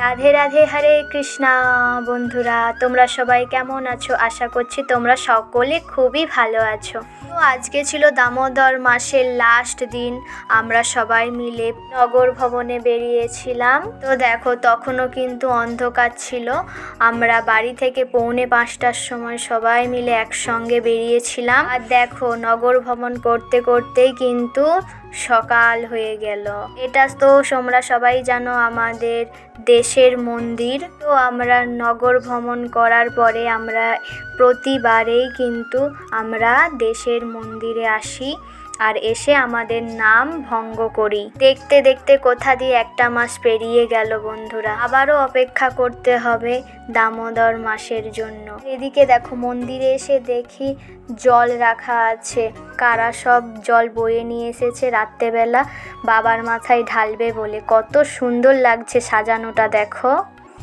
রাধে রাধে, হরে কৃষ্ণা। বন্ধুরা, তোমরা সবাই কেমন আছো? আশা করছি তোমরা সকলে খুবই ভালো আছো। তো আজকে ছিল দামোদর মাসের লাস্ট দিন। আমরা সবাই মিলে নগর ভবনে বেরিয়েছিলাম। তো দেখো, তখনও কিন্তু অন্ধকার ছিল। আমরা বাড়ি থেকে 4:45টার সময় সবাই মিলে একসঙ্গে বেরিয়েছিলাম। আর দেখো, নগর ভ্রমণ করতে করতেই কিন্তু সকাল হয়ে গেল। এটা তো তোমরা সবাই জানো আমাদের দেশের মন্দির। তো আমরা নগর ভ্রমণ করার পরে আমরা প্রতিবারেই কিন্তু আমরা দেশের মন্দিরে আসি আর এসে আমাদের নাম ভঙ্গ করি। দেখতে দেখতে কোথা দিয়ে একটা মাস পেরিয়ে গেল বন্ধুরা। আবারও অপেক্ষা করতে হবে দামোদর মাসের জন্য। এদিকে দেখো, মন্দিরে এসে দেখি জল রাখা আছে। কারা সব জল বয়ে নিয়ে এসেছে রাত্রেবেলা বাবার মাথায় ঢালবে বলে। কত সুন্দর লাগছে সাজানোটা দেখো।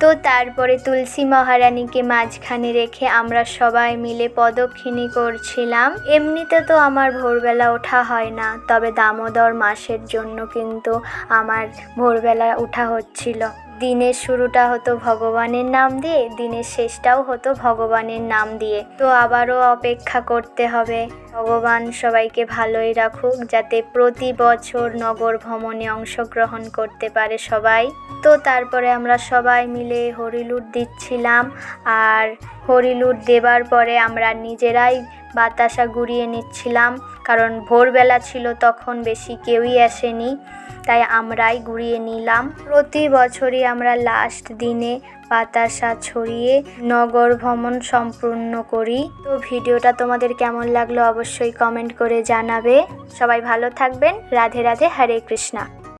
তো তারপরে তুলসী মহারানীকে মাঝখানে রেখে আমরা সবাই মিলে প্রদক্ষিণী করছিলাম। এমনিতে তো আমার ভোরবেলা ওঠা হয় না, তবে দামোদর মাসের জন্য কিন্তু আমার ভোরবেলা ওঠা হচ্ছিল। দিনের শুরুটা হতো ভগবানের নাম দিয়ে, দিনের শেষটাও হতো ভগবানের নাম দিয়ে। তো আবারও অপেক্ষা করতে হবে। ভগবান সবাইকে ভালোই রাখুক, যাতে প্রতি বছর নগর ভ্রমণে অংশগ্রহণ করতে পারে সবাই। তো তারপরে আমরা সবাই মিলে হরিলুট দিচ্ছিলাম। আর হরিলুট দেবার পরে আমরা নিজেরাই বাতাসা গুড়িয়ে নিচ্ছিলাম, কারণ ভোরবেলা ছিল তখন বেশি কেউই আসেনি, তাই আমরাই গুড়িয়ে নিলাম। প্রতি বছরই আমরা লাস্ট দিনে বাতাসা ছড়িয়ে নগর ভ্রমণ সম্পূর্ণ করি। তো ভিডিওটা তোমাদের কেমন লাগলো অবশ্যই কমেন্ট করে জানাবে। সবাই ভালো থাকবেন। রাধে রাধে, হরে কৃষ্ণা।